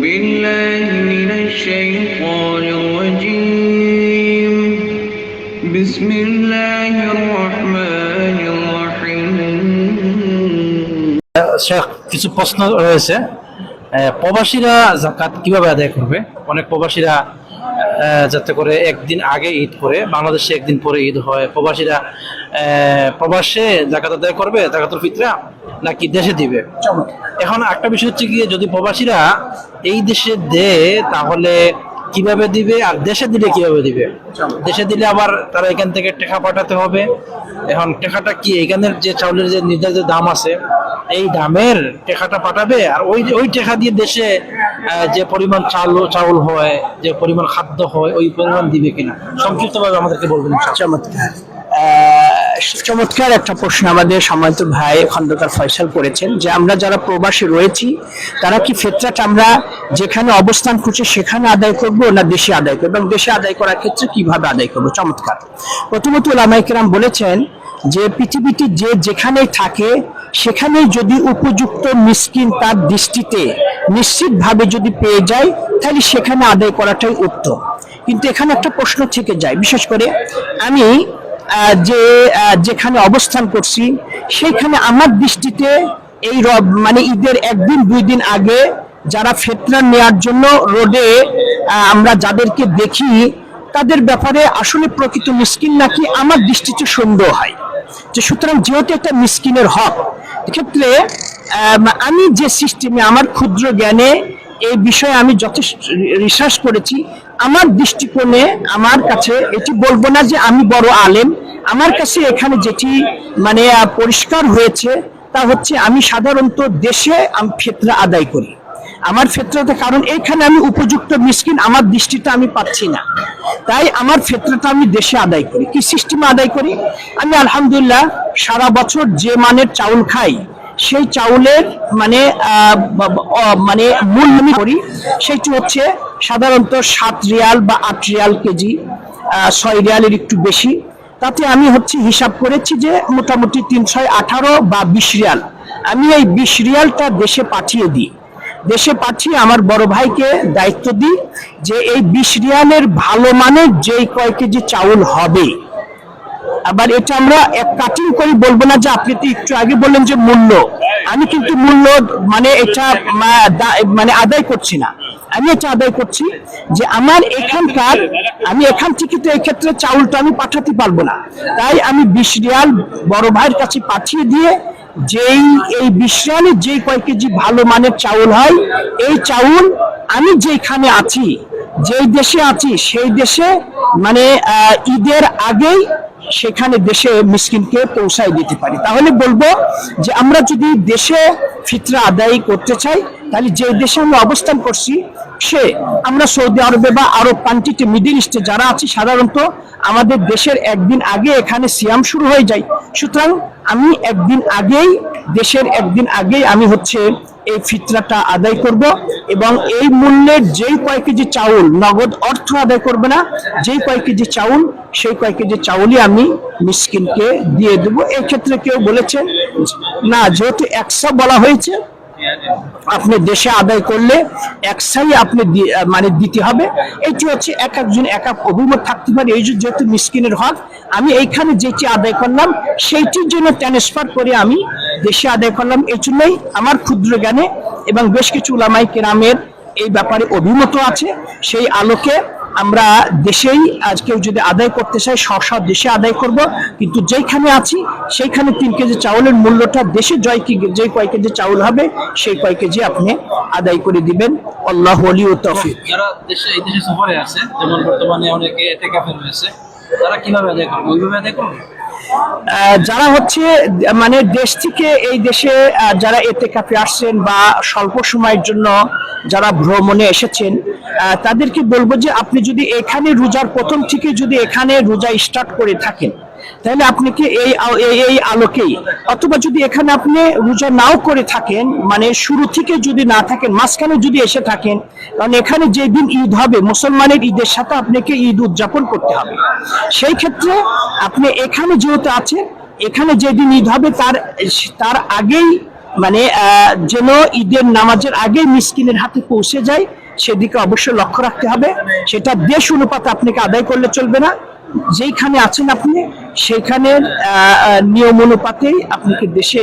بالله من الشيطان الرجيم بسم الله الرحمن الرحيم শেখ কিছু প্রশ্ন রয়েছে। প্রবাসীরা যাকাত কিভাবে আদায় করবে? অনেক প্রবাসীরা যাতে করে একদিন আগে ঈদ করে, বাংলাদেশে একদিন পরে ঈদ হয়, প্রবাসীরা প্রবাসে যাকাত আদায় করবে, যাকাতুল ফিতরা, নাকি দেশে দিবে? এখন একটা বিষয় হচ্ছে গিয়ে, যদি প্রবাসীরা এই দেশে দেয় তাহলে কিভাবে দিবে, আর দেশে দিলে কিভাবে দিবে? দেশে দিলে আবার তারা এখান থেকে টাকা পাঠাতে হবে। এখন টাকাটা কি, এখানের যে চাউলের যে নির্ধারিত দাম আছে এই দামের টাকাটা পাঠাবে, আর ওই টাকা দিয়ে দেশে যে পরিমাণ চাউল হয়, যে পরিমাণ খাদ্য হয়, ওই পরিমাণ দিবে কিনা? সংক্ষিপ্তভাবে আমাদেরকে বলবেন। চমৎকার চমৎকার একটা প্রশ্ন আমাদের সম্মানিত ভাই খন্দকার ফয়সাল করেছেন, যে আমরা যারা প্রবাসী রয়েছি তারা কি ফিতরাটা আমরা যেখানে অবস্থান করছি সেখানে আদায় করব, না দেশে আদায় করবো, এবং দেশে আদায় করার ক্ষেত্রে কিভাবে আদায় করব? চমৎকার। প্রথমত উলামায়ে কেরাম বলেছেন যে পৃথিবীতে যে যেখানেই থাকে সেখানেই যদি উপযুক্ত মিসকিন তার দৃষ্টিতে নিশ্চিতভাবে যদি পেয়ে যায় তাহলে সেখানে আদায় করাটাই উত্তম। কিন্তু এখানে একটা প্রশ্ন থেকে যায়, বিশেষ করে আমি যেখানে অবস্থান করছি সেইখানে আমার দৃষ্টিতে এই মানে ঈদের একদিন দুই দিন আগে যারা ফিতরা নেওয়ার জন্য রোডে আমরা যাদেরকে দেখি তাদের ব্যাপারে আসলে প্রকৃত মিসকিন নাকি আমার দৃষ্টিতে সন্দেহ হয়। যে সুতরাং যেহেতু একটা মিসকিনের হক, এক্ষেত্রে আমি যে সিস্টেমে আমার ক্ষুদ্র জ্ঞানে এই বিষয়ে আমি যথেষ্ট রিসার্চ করেছি, আমার দৃষ্টিকোণে আমার কাছে এটি বলবো না যে আমি বড় আলেম, আমার কাছে এখানে যেটি মানে পরিষ্কার হয়েছে তা হচ্ছে আমি সাধারণত দেশে আমি ফিতরা আদায় করি। আমার ফিতরাতে, কারণ এখানে আমি উপযুক্ত মিসকিন আমার দৃষ্টিতে আমি পাচ্ছি না, তাই আমার ফিতরাটা আমি দেশে আদায় করি। কি সিস্টেমে আদায় করি? আমি আলহামদুলিল্লাহ সারা বছর যে মানের চাউল খাই সেই চাউলের মানে মূল্য করি, সেটি হচ্ছে সাধারণত 7 রিয়াল বা 8 রিয়াল কেজি, 6 রিয়ালের একটু বেশি। তাতে আমি হচ্ছে হিসাব করেছি যে মোটামুটি 318 বা 20 রিয়াল আমি এই 20 রিয়ালটা দেশে পাঠিয়ে দিই। দেশে পাঠিয়ে আমার বড় ভাইকে দায়িত্ব দিই যে এই 20 রিয়ালের ভালো মানের যেই কয় কেজি চাউল হবে, আবার এটা আমরা এক কাটিং করে বলবো না যে আপনি তো একটু আগে বললেন যে মূল্য, আমি কিন্তু মূল্য মানে এটা মানে আদায় করছি না। আমি এটা আদায় করছি যে আমার এখানকার, আমি এখান থেকে তো এক্ষেত্রে চাউলটা আমি পাঠাতে পারবো না, তাই আমি 20 রিয়াল বড় ভাইয়ের কাছে পাঠিয়ে দিয়ে যেই এই 20 রিয়ালে যেই কয় কেজি ভালো মানের চাউল হয়, এই চাউল আমি যেখানে আছি, যেই দেশে আছি সেই দেশে মানে ঈদের আগেই সেখানে দেশে মিসকিনকে পৌঁছায় দিতে পারি। তাহলে বলবো যে আমরা যদি দেশে ফিতরা আদায় করতে চাই তাহলে যে দেশে আমরা অবস্থান করছি সে, আমরা সৌদি আরবে বা আরব কান্ট্রিতে মিডল ইস্টে যারা আছি সাধারণত আমাদের দেশের একদিন আগে এখানে সিয়াম শুরু হয়ে যায়। সুতরাং আমি একদিন আগেই, দেশের একদিন আগেই আমি হচ্ছে এই ফিতরাটা আদায় করব, এবং এই মূল্যের যেই কয় কেজি চাউল, নগদ অর্থ আদায় করবে না, যেই কয় কেজি চাউল সেই কয় কেজি চাউলই আমি মিসকিনকে দিয়ে দেবো। এই ক্ষেত্রে কেউ বলেছে না, যেহেতু একশা বলা হয়েছে আপনি দেশে আদায় করলে একসাই আপনি মানে দিতে হবে। এটি হচ্ছে এক একজন এক এক অভিমত থাকতে পারে। এই যেহেতু মিসকিনের হক, আমি এইখানে যেটি আদায় করলাম সেইটির জন্য ট্রান্সফার করে আমি দেশে আদায় করলাম। এই জন্যই আমার ক্ষুদ্র জ্ঞানে এবং বেশ কিছু উলামায়ে কেরামের এই ব্যাপারে অভিমত আছে, সেই আলোকে আমরা দেশেই আজ কেউ যদি আদায় করতে চাই সব দেশে আদায় করব, কিন্তু যেখানে আছি সেইখানে 3 কেজি চাউলের মূল্যটা দেশে যে কয় কেজি চাউল হবে সেই কয় কেজি আপনি আদায় করে দিবেন। আল্লাহু ওয়ালি ও তৌফিক। যারা এই দেশে সফরে আছে, যেমন বর্তমানে অনেকে ইতিকাফে রয়েছে, তারা কিভাবে আদায় করবে? ওইভাবে আদায় করবে? যারা হচ্ছে মানে দেশ থেকে এই দেশে যারা ইতিকাফে আসছেন বা স্বল্প সময়ের জন্য যারা ভ্রমণে এসেছেন, তাদেরকে বলবো যে আপনি যদি এখানে রোজার প্রথম থেকে যদি এখানে রোজা স্টার্ট করে থাকেন তাহলে আপনাকে এই আলোকেই, অথবা যদি এখানে আপনি রোজা নাও করে থাকেন, মানে শুরু থেকে যদি না থাকেন, মাঝখানে যদি এসে থাকেন, কারণ এখানে যেদিন ঈদ হবে মুসলমানের ঈদের সাথে আপনাকে ঈদ উদযাপন করতে হবে। সেই ক্ষেত্রে আপনি এখানে যেহেতু আছেন, এখানে যেদিন ঈদ হবে তার আগেই মানে যেন ঈদের নামাজের আগে মিসকিনের হাতে পৌঁছে যায় সেদিকে অবশ্যই লক্ষ্য রাখতে হবে। সেটা দেশ অনুপাতে আপনাকে আদায় করলে চলবে না, যেইখানে আছেন আপনি সেইখানের নিয়ম অনুপাতেই আপনাকে দেশে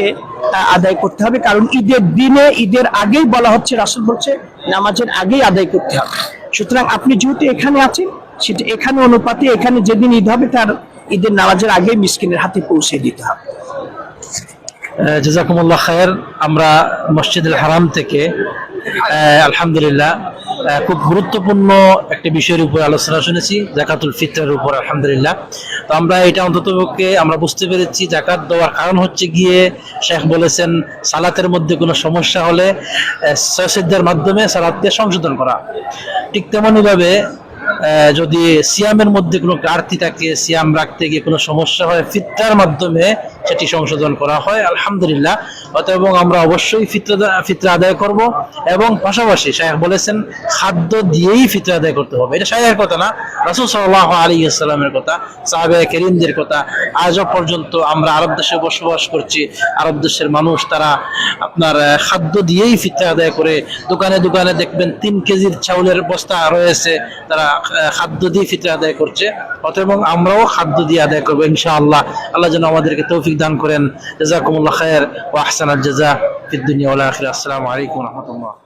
আদায় করতে হবে। কারণ ঈদের দিনে, ঈদের আগেই বলা হচ্ছে, রাসূল বলছে নামাজের আগেই আদায় করতে হবে। সুতরাং আপনি যেহেতু এখানে আছেন, সেটা এখানে অনুপাতে, এখানে যেদিন ঈদ হবে তার ঈদের নামাজের আগে মিসকিনের হাতে পৌঁছে দিতে হবে। জাযাকুমুল্লাহ খায়ের। আমরা মসজিদুল হারাম থেকে আলহামদুলিল্লাহ খুব গুরুত্বপূর্ণ একটা বিষয়ের উপর আলোচনা শুনেছি, যাকাতুল ফিতরের উপর। আলহামদুলিল্লাহ, তো আমরা এটা অন্ততপক্ষে আমরা বুঝতে পেরেছি যাকাত দেওয়ার কারণ হচ্ছে গিয়ে, শেখ বলেছেন সালাতের মধ্যে কোনো সমস্যা হলে সাজদার মাধ্যমে সালাতকে সংশোধন করা। ঠিক তেমনইভাবে যদি সিয়ামের মধ্যে কোনো ঘাটতি থাকে, সিয়াম রাখতে গিয়ে কোনো সমস্যা হয়, ফিতরার মাধ্যমে সেটি সংশোধন করা হয়। আলহামদুলিল্লাহ, এবং আমরা অবশ্যই ফিতরা আদায় করব, এবং পাশাপাশি শায়েখ বলেছেন খাদ্য দিয়েই ফিতরা আদায় করতে হবে। এটা শায়েখের কথা না, রাসূল সাল্লাল্লাহু আলাইহি ওয়াসাল্লামের কথা, সাহাবায়ে কেরামদের কথা। আজও পর্যন্ত আমরা আরব দেশে বসবাস করছি, আরব দেশের মানুষ তারা আপনার খাদ্য দিয়েই ফিতরা আদায় করে। দোকানে দোকানে দেখবেন 3 কেজির চাউলের বস্তা রয়েছে, তারা খাদ্য দিয়ে ফিতরা আদায় করছে। এবং আমরাও খাদ্য দিয়ে আদায় করবো ইনশাআল্লাহ। আল্লাহ যেন আমাদেরকে তৌফিক দান করেন। জাযাকুমুল্লাহ খায়র ওয়া আহসানাল জাযা ফিদ দুনিয়া ওয়াল আখিরাহ। আসসালামু আলাইকুম ওয়া রাহমাতুল্লাহ।